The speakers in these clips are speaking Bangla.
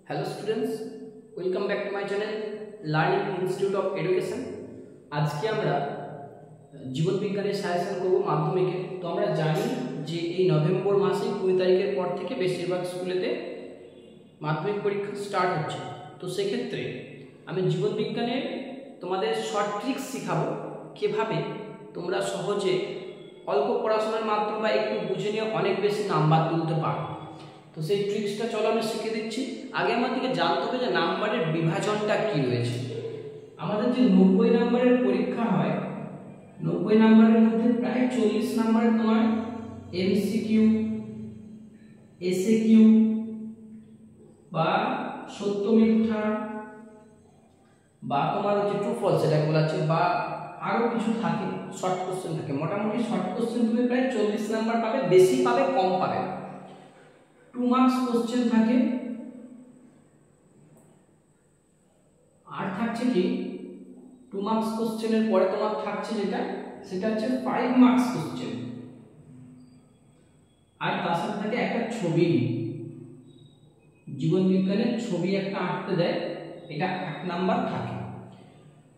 Hello students, welcome back to my channel Learning Institute of Education। आज के আমরা জীবন বিজ্ঞানের সাজেশন করব মাধ্যমিকে। তো আমরা জানি যে এই নভেম্বর মাসে 20 তারিখের পর থেকে বেশিরভাগ স্কুলেতে মাধ্যমিক পরীক্ষা স্টার্ট হচ্ছে। তো সেই ক্ষেত্রে আমি জীবন বিজ্ঞানের তোমাদের শর্ট ট্রিক্স শেখাবো কিভাবে তোমরা সহজে অল্প পড়াশোনার মাধ্যমে বা একটু বুঝে নিয়ে অনেক বেশি নাম্বার তুলতে পারো। তো সেই ট্রিক্সটা চলো আমি শিখে দিচ্ছি। আগে আমাদেরকে জানতে হবে যে নাম্বারের বিভাজনটা কি রয়েছে। আমাদের যে 90 নম্বরের পরীক্ষা হয়, 90 নম্বরের মধ্যে প্রায় 40 নম্বরের তোমার এমসিকিউ, এসএকিউ বা সত্য মিথ্যা বা তোমার হচ্ছে ট্রু ফলস এটা বলা আছে, বা আরো কিছু থাকে, শর্ট কোশ্চেন থাকে। মোটামুটি শর্ট কোশ্চেন তুমি প্রায় 40 নাম্বার পাবে, বেশি পাবে কম পাবে। 2 মার্কস কোশ্চেন থাকে, আর থাকছে কি 2 মার্কস কোশ্চেনের পরে তোমার থাকছে সেটা হচ্ছে 5 মার্কস কোশ্চেন, আর তার সাথে থাকে একটা ছবি। জীবন বিজ্ঞানের ছবি একটা আঁকতে দেয়, এটা 1 নাম্বার থাকে।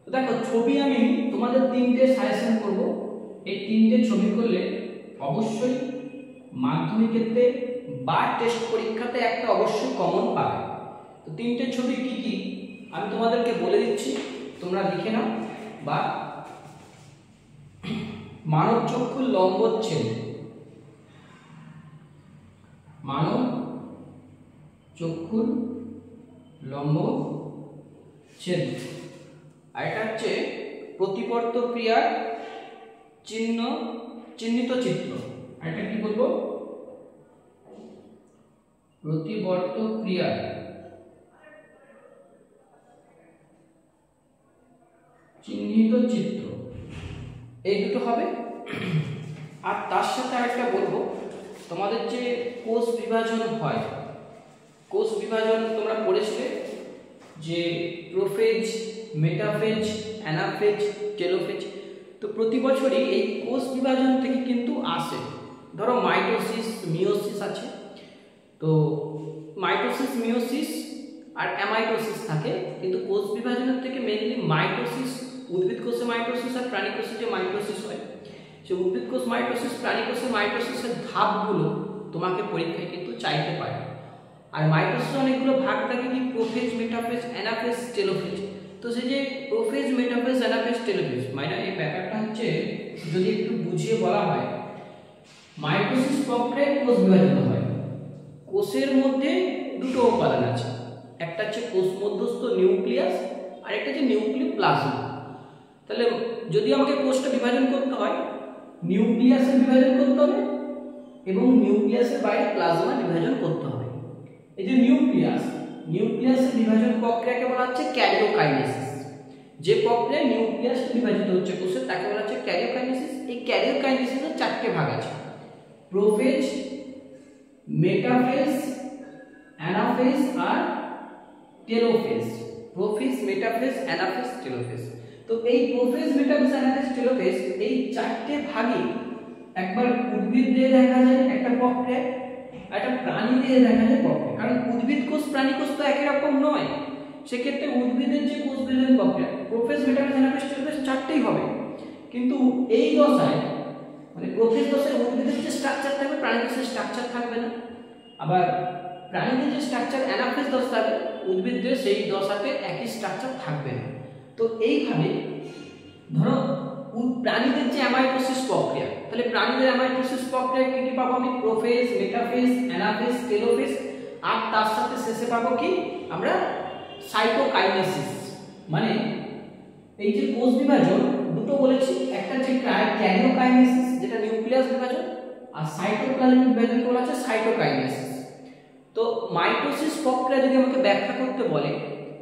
তো দেখো ছবি আমি তোমাদের 3টে সাজেশন করব। এই 3টে ছবি করলে অবশ্যই মাধ্যমিকেতে বা টেস্ট পরীক্ষাতে একটা অবশ্যই কমন পাবে। তো 3টে ছবি কি কি আমি তোমাদেরকে বলে দিচ্ছি, তোমরা লিখে নাও। বা মানব চক্ষুর লম্বচ্ছেদ, মানব চক্ষুর লম্বচ্ছেদ, আর এটা হচ্ছে প্রতিবর্ত ক্রিয়ার চিহ্নিত চিত্র। আর এটা কি বলবো? প্রতিবর্ত ক্রিয়া চিহ্নিত চিত্র, এই দুটো হবে। আর তার সাথে আরেকটা বলবো, তোমাদের যে কোষ বিভাজন হয়, কোষ বিভাজন তোমরা পড়েছিলে যে প্রোফেজ, মেটাফেজ, অ্যানাফেজ, টেলোফেজ। তো প্রতি বছরই এই কোষ বিভাজন থেকে কিন্তু আসে। ধরো মাইটোসিস, মিওসিস আছে। তো মাইটোসিস, মিওসিস আর অ্যামাইটোসিস থাকে, কিন্তু কোষ বিভাজনের থেকে মেইনলি মাইটোসিস, উদ্ভিদ কোষে মাইটোসিস আর প্রাণী কোষে যে মাইটোসিস হয়, সেই উদ্ভিদ কোষ মাইটোসিস, প্রাণী কোষে মাইটোসিসের ধাপগুলো তোমাকে পরীক্ষায় কিন্তু চাইতে পারে। আর মাইটোসিস অনেকগুলো ভাগ থাকে, কি প্রোফেজ, মেটাফেজ, অ্যানাফেজ, টেলোফেজ। তো সেই যে প্রোফেজ, মেটাফেজ, অ্যানাফেজ, টেলোফেজ, মানে এই ব্যাপারটা হচ্ছে যদি একটু বুঝিয়ে বলা হয়, মাইটোসিস প্রক্রিয়ায় কোষ বিভাজন হয়। কোষের মধ্যে দুটো উপাদান আছে, একটা হচ্ছে কোষ মধ্যস্থ নিউক্লিয়াস, আর একটা হচ্ছে নিউক্লিওপ্লাজম। তাহলে যদি আমাকে কোষটা বিভাজন করতে হয়, নিউক্লিয়াসে বিভাজন করতে হবে এবং নিউক্লিয়াসের বাইরে প্লাজমা বিভাজন করতে হবে। এই যে নিউক্লিয়াসের বিভাজন প্রক্রিয়াকে বলা হচ্ছে ক্যারিওকাইনেসিস। যে প্রক্রিয়ায় নিউক্লিয়াস বিভাজিত হচ্ছে কোষের, তাকে বলা হচ্ছে ক্যারিওকাইনেসিস। এই ক্যারিওকাইনেসিসের 4টে ভাগ আছে: প্রোফেজ, মেটাফেজ, অ্যানাফেজ আর telophase. Prophase, metaphase, anaphase, telophase. তো এই প্রোফেজ, মেটাফেজ, অ্যানাফেজ, টেলোফেজ এই 4টে ভাগে একবার উদ্ভিদ দিয়ে দেখা যায় একটা প্রক্রিয়া, একটা প্রাণী দিয়ে দেখা যায় প্রক্রিয়া। কারণ উদ্ভিদ কোষ, প্রাণী কোষ তো একই রকম নয়। সেক্ষেত্রে উদ্ভিদের যে কোষ বিভাজন প্রক্রিয়া, প্রোফেজ, মেটাফেজ, অ্যানাফেজ, টেলোফেজ 4টেই হবে। কিন্তু এই দশায়, মানে প্রোফেজ দশায় উদ্ভিদের যে স্ট্রাকচার থাকবে, প্রাণী কোষের স্ট্রাকচার থাকবে না। আবার প্রাণীদের যে স্ট্রাকচার অ্যানাফেজ দশা থাকবে, উদ্ভিদের সেই দশাতে একই স্ট্রাকচার থাকবে না। তো এইভাবে ধরো প্রাণীদের যে অ্যামাইটোসিস প্রক্রিয়া, তাহলে প্রাণীদের অ্যামাইটোসিস প্রক্রিয়া কি কি পাবো আমি? প্রোফেজ, মেটাফেজ, অ্যানাফেজ, টেলোফেজ, আর তার সাথে শেষে পাবো কি আমরা? সাইটোকাইনেসিস। মানে এই যে কোষ বিভাজন দুটো বলেছি, একটা হচ্ছে ক্যারিওকাইনেসিস যেটা নিউক্লিয়াস বিভাজন, আর সাইটোপ্লাজমিক বিভাজন বলা আছে সাইটোকাইনেসিস। তো মাইটোসিস প্রক্রিয়া যদি আমাকে ব্যাখ্যা করতে বলে,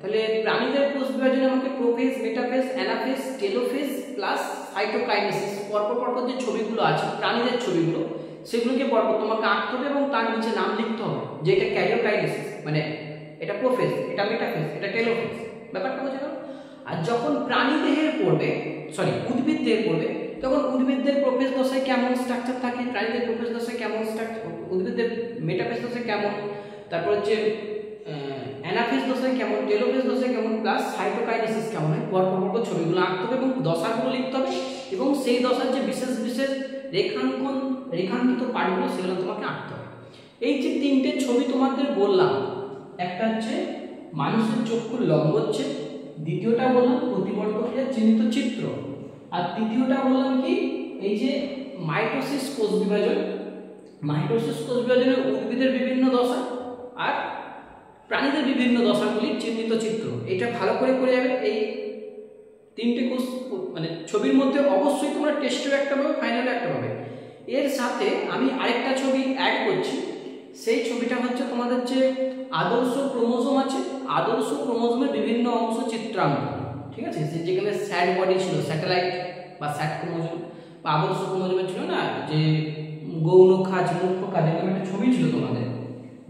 তাহলে প্রাণীদের কোষ বিভাজনে আমাকে prophase, metaphase, anaphase, telophase plus cytokinesis পরপর যে ছবিগুলো আছে, প্রাণীদের ছবিগুলো, সেগুলোকে পরপর তোমাকে আঁকতে হবে এবং তার নিচে নাম লিখতে হবে যে এটা ক্যারিওকাইনেসিস, মানে এটা প্রোফেজ, এটা মেটাফেজ, এটা টেলোফেজ। ব্যাপারটা বোঝা গেল? আর যখন প্রাণী দেহের পড়বে, উদ্ভিদ দেহের পড়বে, তখন উদ্ভিদদের প্রোফেজ দশায় কেমন স্ট্রাকচার থাকে, প্রাণীদের প্রোফেজ দশায় কেমন স্ট্রাকচার, উদ্ভিদদের মেটাফেজ দশায় কেমন, তারপর হচ্ছে অ্যানাফেজ দশায় কেমন, টেলোফেজ দশায় কেমন, প্লাস সাইটোকাইনেসিস কেমন হয়, পরপর ছবিগুলো আঁকতে হবে এবং দশাগুলো লিখতে হবে এবং সেই দশার যে বিশেষ বিশেষ রেখাঙ্কিত পার্টগুলো সেগুলো তোমাকে আঁকতে হবে। এই যে তিনটে ছবি তোমাদের বললাম, একটা হচ্ছে মানুষের চক্ষুর লম্বচ্ছেদ, দ্বিতীয়টা বললাম প্রতিবর্তকের চিহ্নিত চিত্র, আর তৃতীয়টা বললাম কি এই যে মাইটোসিস কোষ বিভাজন, মাইটোসিস কোষ বিভাজনের উদ্ভিদের বিভিন্ন দশা আর প্রাণীদের বিভিন্ন দশাগুলির চিহ্নিত চিত্র। এটা ভালো করে করে যাবে। এই তিনটে কোষ মানে ছবির মধ্যে অবশ্যই তোমরা টেস্টেও একটা পাবে, ফাইনালে একটা পাবে। এর সাথে আমি আরেকটা ছবি অ্যাড করছি, সেই ছবিটা হচ্ছে তোমাদের যে আদর্শ ক্রোমোজোম আছে, আদর্শ ক্রোমোজোমের বিভিন্ন অংশ চিত্রাঙ্কন, ঠিক আছে। যেখানে স্যাড বডি ছিল, স্যাটেলাইট বা স্যাট ক্রোমোজোম বা আদর্শ ক্রোমোজোমে ছিল না যে গৌণ খাঁজ, মুখ্য খাঁজ, এরকম একটা ছবি ছিল তোমাদের,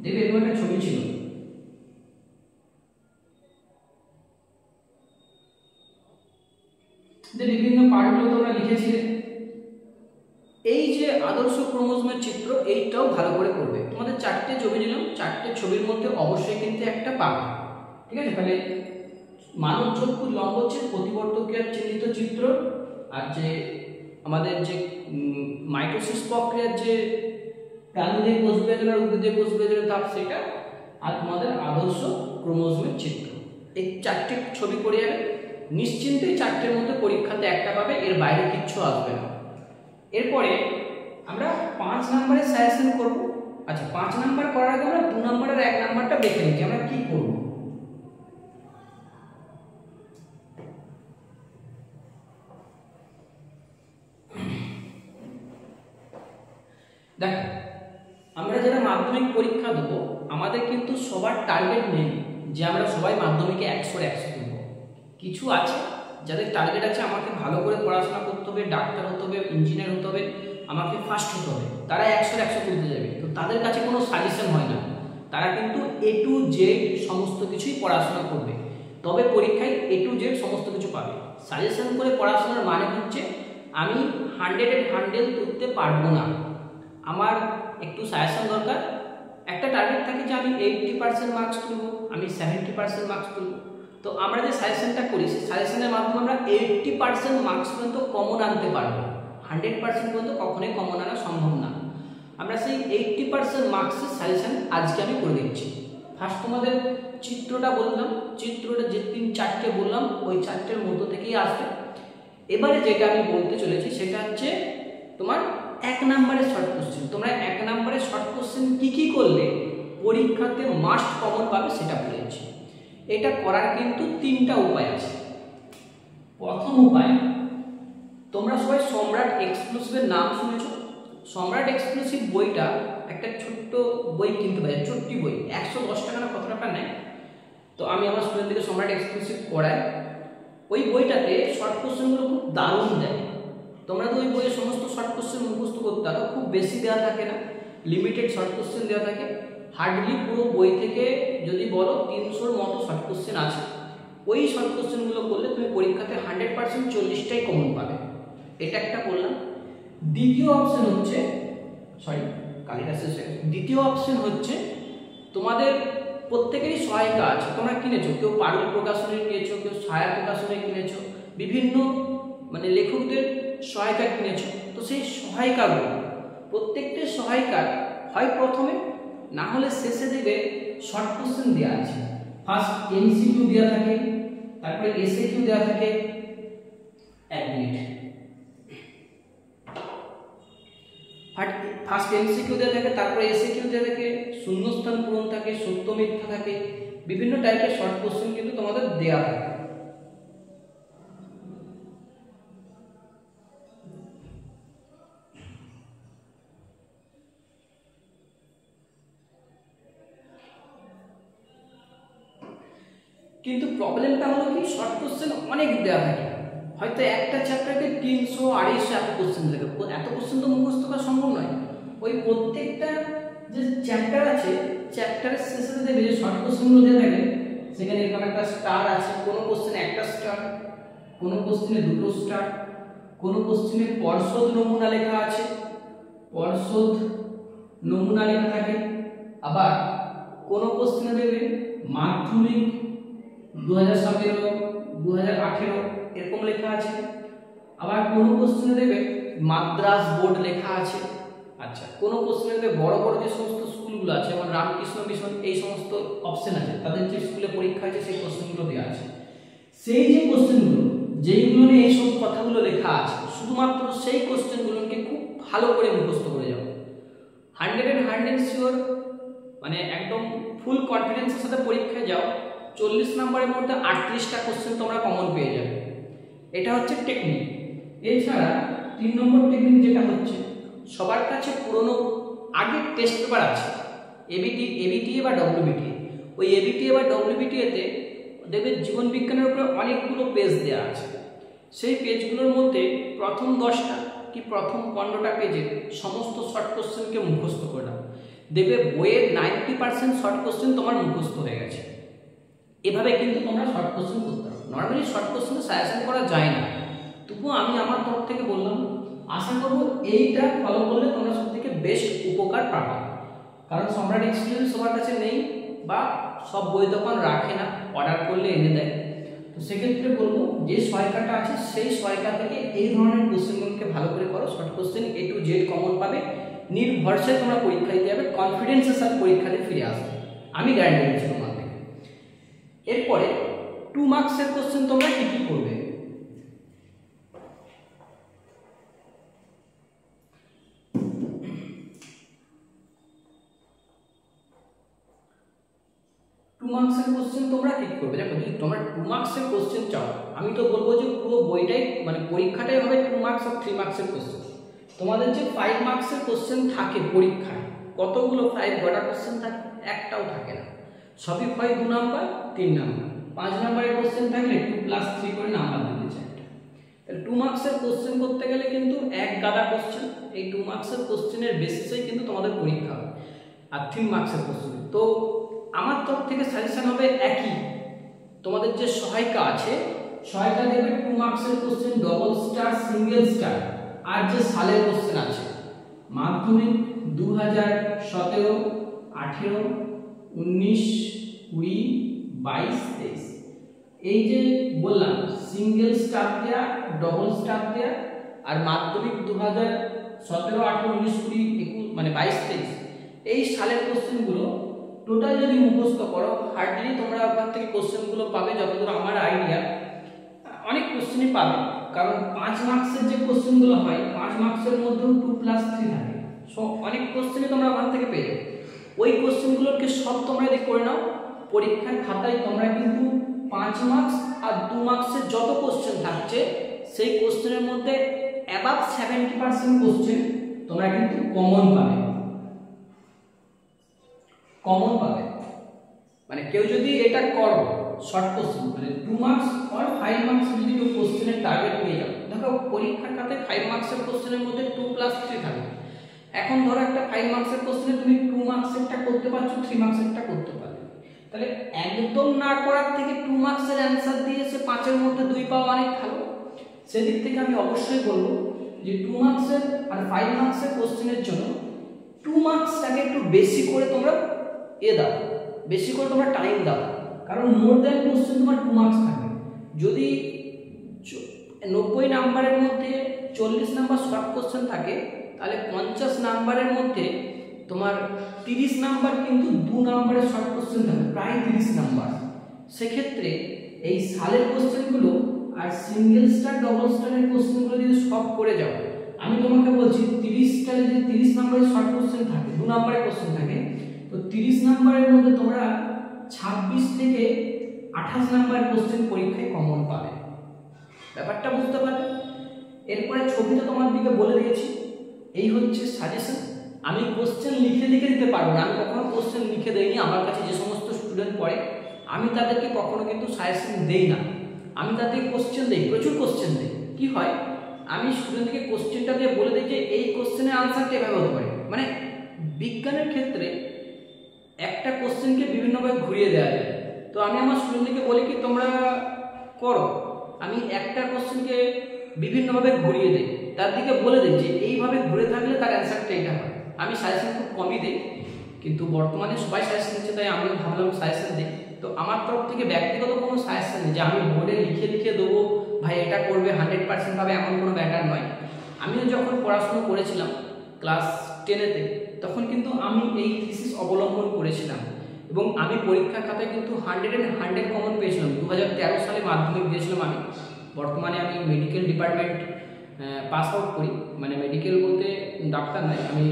দেখবে এরকম একটা ছবি ছিল। যে বিভিন্ন পার্টগুলো তোমরা লিখেছিলে, এই যে আদর্শ ক্রোমোজোমের চিত্র এইটাও ভালো করে করবে। তোমাদের চারটে ছবি দিলাম, চারটে ছবির মধ্যে অবশ্যই কিন্তু একটা পাবে, ঠিক আছে। তাহলে মানব চক্ষুর লম্বচ্ছেদ, প্রতিবর্তকের চিহ্নিত চিত্র, আর যে আমাদের যে মাইটোসিস প্রক্রিয়ার যে প্রাণীদের কোষ বিভাজন আর উদ্ভিদের কোষ বিভাজনের ধাপ সেটা, আর তোমাদের আদর্শ ক্রোমোজোমের চিত্র, এই চারটে ছবি করে যাবে নিশ্চিন্তে। চারটের মধ্যে পরীক্ষাতে একটা পাবে, এর বাইরে কিচ্ছু আসবে না। এরপরে আমরা 5 নম্বরের সাজেশন করব। আচ্ছা, 5 নাম্বার করার আগে আমরা 2 নম্বরের 1 নাম্বারটা দেখে নিচ্ছি আমরা কি করব। দেখো, আমরা যারা মাধ্যমিক পরীক্ষা দেবো আমাদের কিন্তু সবার টার্গেট নেই যে আমরা সবাই মাধ্যমিকে 100 তুলব। কিছু আছে যাদের টার্গেট আছে আমাকে ভালো করে পড়াশোনা করতে হবে, ডাক্তার হতে হবে, ইঞ্জিনিয়ার হতে হবে, আমাকে ফার্স্ট হতে হবে, তারা 100 তুলতে যাবে। তো তাদের কাছে কোনো সাজেশন হয় না, তারা কিন্তু A to Z সমস্ত কিছুই পড়াশোনা করবে, তবে পরীক্ষায় A to Z সমস্ত কিছু পাবে। সাজেশন করে পড়াশোনার মানে হচ্ছে আমি 100 তুলতে পারবো না, আমার একটু সাজেশন দরকার। একটা টার্গেট থাকে যে আমি 80% মার্কস তুলব, আমি 70% মার্কস তুলব। তো আমরা যে সাজেশনটা করি সেই সাজেশনের মাধ্যমে আমরা 80% মার্কস পর্যন্ত কমন আনতে পারবো, 100% পর্যন্ত কখনোই কমন আনা সম্ভব না। আমরা সেই 80% মার্কসের সাজেশন আজকে আমি করে দিচ্ছি। ফার্স্ট তোমাদের চিত্রটা বললাম, চিত্রটা যে 3-4টে বললাম ওই 4টের মধ্য থেকেই আসবে। এবারে যেটা আমি বলতে চলেছি সেটা হচ্ছে তোমার 1 নম্বরের শর্ট কোশ্চেন। তোমরা 1 নম্বরের শর্ট কোশ্চেন কি করলে পরীক্ষাতে মাস্ট কমন পাবে সেটা বলেছি। এটা করার কিন্তু 3টা উপায় আছে। প্রথম উপায়, তোমরা সবাই সম্রাট এক্সক্লুসিভের নাম শুনেছো। সম্রাট এক্সক্লুসিভ বইটা একটা ছোট্ট বই কিনতে পারে, ছোট্টি বই, 110 টাকা না কত টাকা নেয়। তো আমি আমার স্টুডেন্টদেরকে সম্রাট এক্সক্লুসিভ করাই। ওই বইটাতে শর্ট কোশ্চেনগুলো খুব দারুণ দেয়। তোমরা তো ওই বইয়ের সমস্ত শর্ট কোশ্চেন মুখস্থ করতে পারো, খুব বেশি দেওয়া থাকে না, লিমিটেড শর্ট কোশ্চেন দেওয়া থাকে। হার্ডলি পুরো বই থেকে যদি বলো 300-র মতো শর্ট কোশ্চেন আছে। ওই শর্ট কোশ্চেনগুলো করলে তুমি পরীক্ষাতে 100% 40টাই কমন পাবে। এটা একটা বললাম। দ্বিতীয় অপশন হচ্ছে, দ্বিতীয় অপশন হচ্ছে তোমাদের প্রত্যেকেরই সহায়িকা আছে, তোমরা কিনেছো, কেউ পারুল প্রকাশনী কিনেছো, কেউ ছায়া প্রকাশনী কিনেছো, বিভিন্ন মানে লেখকদের সহায়িকা কিনেছো। তো সেই সহায়িকাগুলো প্রত্যেকটা সহায়িকার হয় প্রথমে না হলে শেষে দেবে শর্ট কোশ্চেন দেওয়া আছে। ফার্স্ট MCQ দেওয়া থাকে, তারপরে SAQ দেওয়া থাকে। 1 মিনিট। ফার্স্ট MCQ দেওয়া থাকে, তারপরে SAQ দেওয়া থাকে, শূন্যস্থান পূরণ থাকে, সত্য মিথ্যা থাকে, বিভিন্ন টাইপের শর্ট কোশ্চেন কিন্তু তোমাদের দেওয়া থাকে। কিন্তু প্রবলেমটা হলো কি, শর্ট কোশ্চেন অনেক দেওয়া থাকে, হয়তো একটা চ্যাপ্টারকে 300-250 এত কোশ্চেন থাকে। এত কোশ্চেন তো মুখস্থ করা সম্ভব নয়। ওই প্রত্যেকটা যে চ্যাপ্টার আছে, চ্যাপ্টারের শেষে দেবে যে শর্ট কোশ্চেনগুলো দেওয়া থাকে, সেখানে এরকম একটা স্টার আছে, কোনো কোশ্চেনে 1টা স্টার, কোনো কোশ্চেনে 2টো স্টার, কোনো কোশ্চেনে পর্ষদ নমুনা লেখা আছে, পর্ষদ নমুনা লেখা থাকে। আবার কোনো কোশ্চেনে দেবে মাধ্যমিক 2017 2018 এরকম লেখা আছে, আবার কোনো কোশ্চেনে দেবে মাদ্রাস বোর্ড লেখা আছে। আচ্ছা, কোনো কোশ্চেনে দেবে বড় বড় যে সমস্ত স্কুলগুলো আছে যেমন রামকৃষ্ণ মিশন, এই সমস্ত অপশন আছে, তাদের যে স্কুলে পরীক্ষা আছে সেই কোশ্চেনগুলো দেওয়া আছে। সেই যে কোশ্চেনগুলো যেইগুলো নিয়ে এই সব কথাগুলো লেখা আছে, শুধুমাত্র সেই কোশ্চেনগুলোকে খুব ভালো করে মুখস্থ করে যাও। 100 শিওর, মানে একদম ফুল কনফিডেন্সের সাথে পরীক্ষায় যাও। 40 নম্বরের মধ্যে 38টা কোশ্চেন তোমরা কমন পেয়ে যাবে। এটা হচ্ছে টেকনিক। এছাড়া 3 নম্বর টেকনিক যেটা হচ্ছে, সবার কাছে পুরনো আগের টেস্ট পেপার আছে, এবিটিএ বা ডব্লিউবিটিএ। ওই এবিটিএ বা ডব্লিউবিটিএতে দেখবে জীবন বিজ্ঞানের উপরে অনেকগুলো পেজ দেওয়া আছে। সেই পেজগুলোর মধ্যে প্রথম 10টা কি প্রথম 15টা পেজে সমস্ত শর্ট কোশ্চেনকে মুখস্থ করে নাও। দেখবে বইয়ের 90% শর্ট কোশ্চেন তোমার মুখস্থ হয়ে গেছে। এভাবে কিন্তু তোমরা শর্ট কোশ্চেন করতে পারো। নর্মালি শর্ট কোশ্চেন সাজেশন করা যায় না, তবুও আমি আমার তরফ থেকে বললাম, আশা করব এইটা ফলো করলে তোমরা সবথেকে বেস্ট উপকার পাবে। কারণ সম্রাট এক্সপিরিয়েন্স সবার কাছে নেই বা সব বই দোকান রাখে না, অর্ডার করলে এনে দেয়। তো সেক্ষেত্রে বলবো যে সহায়িকাটা আছে সেই সহায়িকা থেকে এই ধরনের কোশ্চেনগুলোকে ভালো করে করো। Short question A to Z common পাবে, নির্ভরসে তোমরা পরীক্ষা দিতে যাবে, কনফিডেন্সের সাথে পরীক্ষা দিয়ে ফিরে আসবে, আমি গ্যারান্টি দিচ্ছি তোমার থেকে। এরপরে 2 মার্কসের কোশ্চেন তোমরা কি কি করবে। 2 মার্কসের কোশ্চেন তোমরা কি করবে। দেখো, যদি তোমরা 2 মার্কসের কোশ্চেন চাও, আমি তো বলবো যে পুরো বইটাই মানে পরীক্ষাটাই হবে 2 মার্কস আর 3 মার্কসের কোশ্চেন। তোমাদের যে 5 মার্কসের কোশ্চেন থাকে পরীক্ষায়, কতগুলো 5 গোটা কোশ্চেন থাকে? একটাও থাকে না, সবই হয় 2 নাম্বার 3 নাম্বার। 5 নাম্বারের কোশ্চেন থাকলে 2 + 3 করে নাম্বার দিতে চাই। তাহলে 2 মার্কসের কোশ্চেন করতে গেলে কিন্তু এক গাদা কোশ্চেন, এই 2 মার্কসের কোশ্চেনের বেসিসেই কিন্তু তোমাদের পরীক্ষা হবে। আর 3 মার্কসের কোশ্চেন তো আমার তরফ থেকে সাজেশন হবে একই। তোমাদের যে সহায়িকা আছে, সহায়িকা দেখবে 2 মার্কসের question double star, single star, আর যে সালের কোশ্চেন আছে মাধ্যমিক 2017 18 19 20 22 23, এই যে বললাম সিঙ্গেল স্টার দেয়া, ডবল স্টার দেয়া, আর মাধ্যমিক 2017 18 19 20 21 মানে 22 23 এই সালের কোশ্চেনগুলো টোটাল যদি মুখস্থ করো, হার্ডলি তোমরা ওখান থেকে কোশ্চেনগুলো পাবে। যতদূর আমার আইডিয়া অনেক কোশ্চেনই পাবে, কারণ 5 মার্কসের যে কোশ্চেনগুলো হয় 5 মার্কসের মধ্যেও 2 + 3 থাকে। সো অনেক কোশ্চেনই তোমরা ওখান থেকে পেয়ে যাবে। ওই কোশ্চেনগুলোকে সব তোমরা যদি করে নাও, পরীক্ষার খাতায় তোমরা কিন্তু 5 মার্কস আর 2 মার্কসের যত কোশ্চেন থাকছে সেই কোশ্চেনের মধ্যে অ্যাবাভ 70% কোশ্চেন তোমরা কিন্তু কমন পাবে। মানে কেউ যদি এটা করো শর্ট কোশ্চেন মানে 2 মার্কস আর 5 মার্কস যদি কেউ কোশ্চেনের টার্গেট নিয়ে যাও, দেখো পরীক্ষার খাতায় 5 মার্কসের কোশ্চেনের মধ্যে 2 + 3 থাকে। এখন ধরো একটা 5 মার্কসের কোশ্চেনে তুমি 2 মার্কসেরটা করতে পারছো, 3 মার্কসেরটা করতে পারবে। তাহলে একদম না করার থেকে 2 মার্কসের অ্যানসার দিয়ে সে 5 এর মধ্যে 2 পাওয়া অনেক ভালো। সেদিক থেকে আমি অবশ্যই বলবো যে 2 মার্কসের আর 5 মার্কসের কোশ্চেনের জন্য 2 মার্কসটাকে একটু বেশি করে তোমরা দাও, বেশি করে তোমরা টাইম দাও। কারণ মোর দ্যান কোশ্চেন তোমার 2 মার্কস থাকবে। যদি 90 নাম্বারের মধ্যে 40 নাম্বার শর্ট কোশ্চেন থাকে, তাহলে 50 নাম্বারের মধ্যে তোমার 30 নাম্বার কিন্তু 2 নাম্বারের শর্ট কোশ্চেন থাকবে, প্রায় 30 নাম্বার। সেক্ষেত্রে এই সালের কোশ্চেনগুলো আর সিঙ্গেল স্টার ডবল স্টারের কোশ্চেনগুলো যদি সব করে যাও, আমি তোমাকে বলছি 30টা যদি 30 নাম্বারের শর্ট কোশ্চেন থাকে, 2 নাম্বারের কোশ্চেন থাকে, তো 30 নাম্বারের মধ্যে তোমরা 26 থেকে 28 নাম্বারের কোশ্চেন পরীক্ষায় কমন পাবে। ব্যাপারটা বুঝতে পারবে। এরপরে ছবিটা তোমার দিকে বলে দিয়েছি, এই হচ্ছে সাজেশন। আমি কোশ্চেন লিখে দিতে পারবো না, আমি কখনো কোশ্চেন লিখে দেইনি। আমার কাছে যে সমস্ত স্টুডেন্ট পড়ে আমি তাদেরকে কখনো কিন্তু সাজেশন দেই না, আমি তাদেরকে কোশ্চেন দেই, প্রচুর কোশ্চেন দেই। কি হয়, আমি স্টুডেন্টকে কোশ্চেনটা দিয়ে বলে দিই যে এই কোশ্চেনের আনসারটা এভাবে হতে পারে। মানে বিজ্ঞানের ক্ষেত্রে একটা কোশ্চেনকে বিভিন্নভাবে ঘুরিয়ে দেওয়া যায়। তো আমি আমার স্টুডেন্টকে বলি কি তোমরা করো, আমি একটা কোশ্চেনকে বিভিন্নভাবে ঘুরিয়ে দিই, তার দিকে বলে দিই যে এইভাবে ঘুরে থাকলে তার অ্যান্সারটা এটা হয়। আমি সাজেশন খুব কমই দিই, কিন্তু বর্তমানে সবাই সাজেশন দিচ্ছে, তাই আমিও ভাবলাম সাজেশন দিই। তো আমার তরফ থেকে ব্যক্তিগত কোনো সাজেশন নেই যে আমি বোর্ডে লিখে লিখে দেবো ভাই এটা করবে 100% পাবে, এমন কোনো ব্যাটার নয়। আমিও যখন পড়াশুনো করেছিলাম ক্লাস 10-এতে, তখন কিন্তু আমি এই থিসিস অবলম্বন করেছিলাম এবং আমি পরীক্ষার খাতায় কিন্তু 100 কমন পেয়েছিলাম। 2013 সালে মাধ্যমিক দিয়েছিলাম আমি। বর্তমানে আমি মেডিকেল ডিপার্টমেন্ট পাস আউট করি, মানে মেডিকেল বলতে ডাক্তার নয়, আমি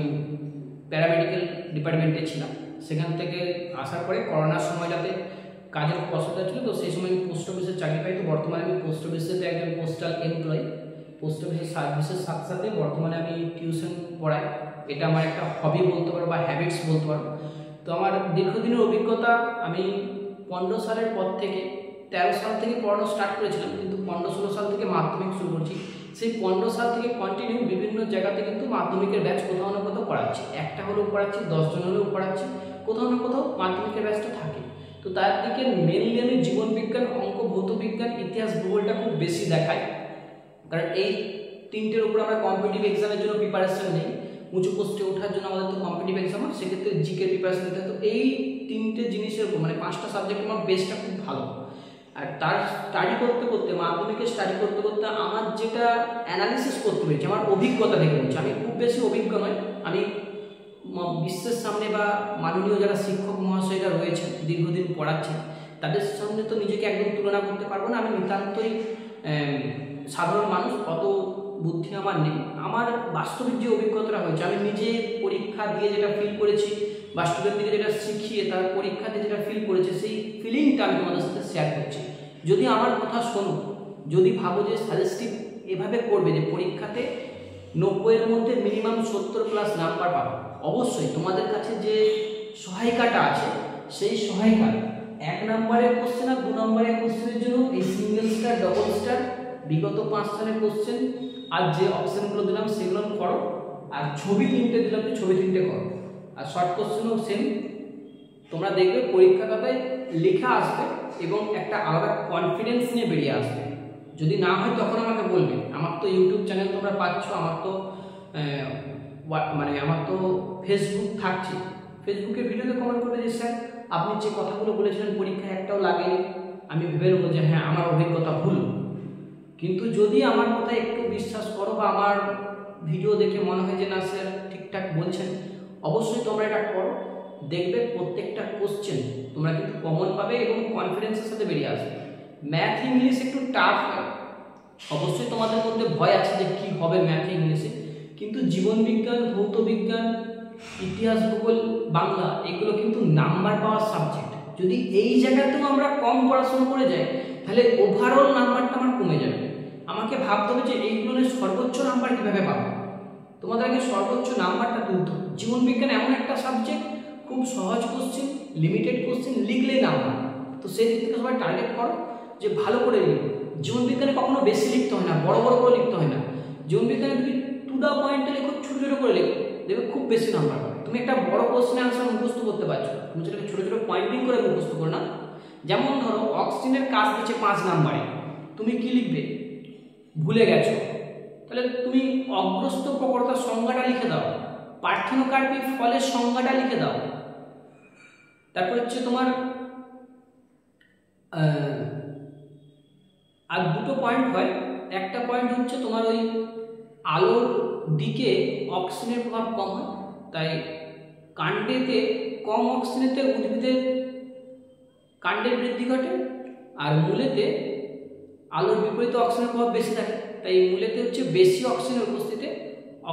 প্যারামেডিক্যাল ডিপার্টমেন্টে ছিলাম। সেখান থেকে আসার পরে করোনার সময়টাতে কাজের খুব অসুবিধা ছিল, তো সেই সময় আমি পোস্ট অফিসে চাকরি পাই। তো বর্তমানে আমি পোস্ট অফিসেতে একজন পোস্টাল এমপ্লয়ি। পোস্ট অফিসের সার্ভিসের সাথে সাথে বর্তমানে আমি টিউশন পড়াই। এটা আমার একটা হবি বলতে পারো বা হ্যাবিটস বলতে পারো। তো আমার দীর্ঘদিনের অভিজ্ঞতা, আমি 15 সালের পর থেকে 13 সাল থেকে পড়ানো স্টার্ট করেছিলাম, কিন্তু 15-16 সাল থেকে মাধ্যমিক শুরু করছি। সেই 15 সাল থেকে কন্টিনিউ বিভিন্ন জায়গাতে কিন্তু মাধ্যমিকের ব্যাচ কোথাও না কোথাও করাচ্ছি। একটা হলেও পড়াচ্ছি, 10 জন হলেও পড়াচ্ছি, কোথাও না কোথাও মাধ্যমিকের ব্যাচটা থাকে। তো তার দিকে মেনলি আমি জীবনবিজ্ঞান, অঙ্ক, ভৌত বিজ্ঞান, ইতিহাস, ভূগোলটা খুব বেশি দেখাই, কারণ এই তিনটের উপর আমরা কম্পিটিটিভ এক্সামের জন্য প্রিপারেশন নেই। উঁচু পোস্টে ওঠার জন্য আমাদের তো কম্পিটিটিভ এক্সাম হয়, সেক্ষেত্রে জিকে প্রিপারেশন নিতে হয়। তো এই তিনটে জিনিসের উপর মানে 5টা সাবজেক্ট আমার বেসটা খুব ভালো। আর তার স্টাডি করতে করতে, মাধ্যমিকে স্টাডি করতে করতে আমার যেটা অ্যানালিসিস করতে হয়েছে, আমার অভিজ্ঞতা থেকে বলছি, আমি খুব বেশি অভিজ্ঞ নয়। আমি বিশ্বের সামনে বা মাননীয় যারা শিক্ষক মহাশয়রা রয়েছেন দীর্ঘদিন পড়াচ্ছেন, তাদের সামনে তো নিজেকে একদম তুলনা করতে পারবো না। আমি নিতান্তই সাধারণ মানুষ, অত বুদ্ধি আমার নেই। আমার বাস্তবিক যে অভিজ্ঞতাটা হয়েছে, আমি নিজে পরীক্ষা দিয়ে যেটা ফিল করেছি বা স্টুডেন্টকে যেটা শিখিয়ে তার পরীক্ষা দিয়ে যেটা ফিল করেছে, সেই ফিলিংটা আমি তোমাদের সাথে শেয়ার করছি। যদি আমার কথা শোনো, যদি ভাবো যে সাজেস্টিভ এভাবে করবে যে পরীক্ষাতে 90-এর মধ্যে মিনিমাম 70+ নাম্বার পাবো, অবশ্যই তোমাদের কাছে যে সহায়িকাটা আছে, সেই সহায়িকা 1 নম্বরের কোশ্চেন আর 2 নম্বরের কোশ্চেনের জন্য এই সিঙ্গেল স্টার, ডবল স্টার, বিগত 5 সালের কোশ্চেন আর যে অপশনগুলো দিলাম সেগুলো করো, আর ছবি 3টে দিলাম যে ছবি 3টে করো, আর শর্ট কোশ্চেনও সেম। তোমরা দেখবে পরীক্ষা খাতায় লেখা আসবে এবং একটা আলাদা কনফিডেন্স নিয়ে বেরিয়ে আসবে। যদি না হয় তখন আমাকে বলবে। আমার তো ইউটিউব চ্যানেল তোমরা পাচ্ছ, আমার তো আমার তো ফেসবুক থাকছে, ফেসবুকে ভিডিওতে কমেন্ট করবে যে স্যার আপনি যে কথাগুলো বলেছিলেন পরীক্ষায় একটাও লাগেনি। আমি ভেবে নেবো যে হ্যাঁ আমার অভিজ্ঞতা ভুল। কিন্তু যদি আমার কথা একটু বিশ্বাস করো বা আমার ভিডিও দেখে মনে হয় যে না স্যার ঠিকঠাক বলছেন, অবশ্যই তোমরা এটা করো। দেখবে প্রত্যেকটা কোশ্চেন তোমরা কিন্তু কমন পাবে এবং কনফিডেন্সের সাথে বেরিয়ে আসবে। ম্যাথ ইংলিশ একটু টাফ হয়, অবশ্যই তোমাদের মধ্যে ভয় আছে যে কি হবে ম্যাথ ইংলিশে, কিন্তু জীবনবিজ্ঞান, ভৌত বিজ্ঞান, ইতিহাস, ভূগোল, বাংলা এগুলো কিন্তু নাম্বার পাওয়ার সাবজেক্ট। যদি এই জায়গাতেও আমরা কম পড়াশোনা করে যাই, তাহলে ওভারঅল নাম্বারটা আমার কমে যাবে। আমাকে ভাবতে হবে যে এইগুলোর সর্বোচ্চ নাম্বার কীভাবে পাবো। তোমাদেরকে সর্বোচ্চ নাম্বারটা তুলতে হবে। জীবনবিজ্ঞান এমন একটা সাবজেক্ট, খুব সহজ কোশ্চেন, লিমিটেড কোশ্চেন, লিখলেই নাম্বার। তো সেই দিক থেকে সবাই টার্গেট করো যে ভালো করে লিখো। জীবনবিজ্ঞানে কখনো বেশি লিখতে হয় না, বড় বড় করে লিখতে হয় না। জীবনবিজ্ঞানে তুমি টু দা পয়েন্টে লেখো, ছোটো ছোটো করে লেখো, দেখবে খুব বেশি নাম্বার পাবে। তুমি একটা বড় কোশ্চেনের আনসার মুখস্থ করতে পারছো, তুমি সেটাকে ছোটো ছোটো পয়েন্টিং করে মুখস্থ করো না। যেমন ধরো অক্সিজেনের কাজ দিচ্ছে 5 নম্বরে, তুমি কি লিখবে ভুলে গেছো, তাহলে তুমি অগ্রস্ত প্রকর্তার সংজ্ঞাটা লিখে দাও, পার্থেনোকার্পী ফলের সংজ্ঞাটা লিখে দাও। তারপর হচ্ছে তোমার আর দুটো পয়েন্ট হয়। একটা পয়েন্ট হচ্ছে তোমার ওই আলোর দিকে অক্সিজেনের প্রভাব কম হয়, তাই কাণ্ডেতে কম অক্সিজেনেতে উদ্ভিদের কাণ্ডের বৃদ্ধি ঘটে, আর মূলেতে আলোর বিপরীতে অক্সিজেনের প্রভাব বেশি থাকে, তাই মূলেতে হচ্ছে বেশি অক্সিজেনের উপস্থিতিতে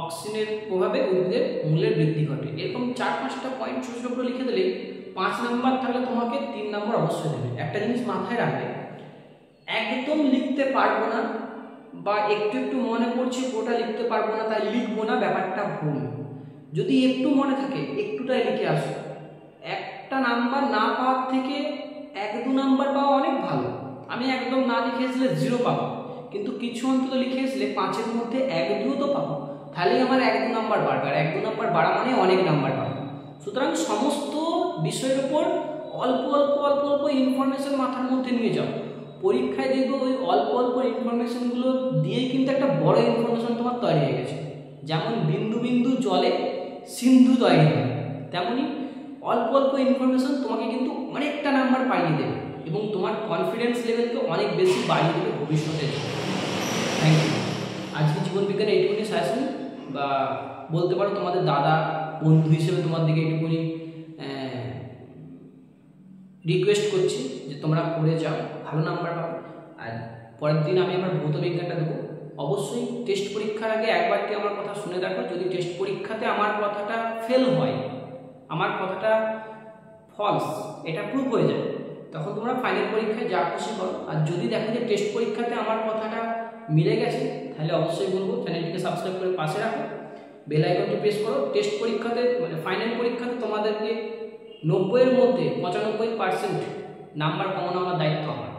অক্সিজেনের প্রভাবে উদ্ভিদের মূলের বৃদ্ধি ঘটে। এরকম 4-5টা পয়েন্ট ছোটো ছোটো করে লিখে দিলে 5 নাম্বার থাকলে তোমাকে 3 নাম্বার অবশ্যই দেবে। একটা জিনিস মাথায় রাখবে, একদম লিখতে পারবো না বা একটু একটু মনে পড়ছে ওটা লিখতে পারবো না তাই লিখবো না, ব্যাপারটা ভুল। যদি একটু মনে থাকে একটুটাই লিখে আসো। একটা নাম্বার না পাওয়ার থেকে 1-2 নাম্বার পাওয়া অনেক ভালো। আমি একদম না লিখে আসলে 0 পাবো, কিন্তু কিছু অন্তত লিখে আসলে 5-এর মধ্যে 1-2 তো পাবো, তাহলেই আমার 1-2 নাম্বার বাড়বে। আর 1-2 নাম্বার বাড়া মানে অনেক নাম্বার পাবো। সুতরাং সমস্ত বিষয়ের উপর অল্প অল্প অল্প অল্প ইনফরমেশন মাথার মধ্যে নিয়ে যাও। পরীক্ষায় দেখবো ওই অল্প অল্প ইনফরমেশনগুলো দিয়েই কিন্তু একটা বড় ইনফরমেশন তোমার তৈরি হয়ে গেছে। যেমন বিন্দু বিন্দু জলে সিন্ধু তৈরি হয়, তেমনি অল্প অল্প ইনফরমেশন তোমাকে কিন্তু অনেকটা নাম্বার পাইয়ে দেবে এবং তোমার কনফিডেন্স লেভেলকে অনেক বেশি বাড়িয়ে দেবে ভবিষ্যতে। Thank you. আজকে জীবন বিজ্ঞানের এইটুকুনি সাজেশন, বা বলতে পারো তোমাদের দাদা বন্ধু হিসেবে তোমার দিকে এইটুকুনি রিকোয়েস্ট করছি যে তোমরা পড়ে যাও, ভালো নাম্বার পাবে। আর পরের দিন আমি আমার ভৌত বিজ্ঞানটা দেবো। অবশ্যই টেস্ট পরীক্ষার আগে একবারটি আমার কথা শুনে দেখো। যদি টেস্ট পরীক্ষাতে আমার কথাটা ফেল হয়, আমার কথাটা ফলস, এটা প্রুভ হয়ে যায়, তখন তোমরা ফাইনাল পরীক্ষায় যা খুশি করো। আর যদি দেখো যে টেস্ট পরীক্ষাতে আমার কথাটা মিলে গেছে, তাহলে অবশ্যই বলবো চ্যানেলটিকে সাবস্ক্রাইব করে পাশে রাখো, বেল আইকনটি প্রেস করো। টেস্ট পরীক্ষাতে মানে ফাইনাল পরীক্ষাতে তোমাদেরকে 90-এর মধ্যে 95% নাম্বার কমানো আমার দায়িত্ব আমার।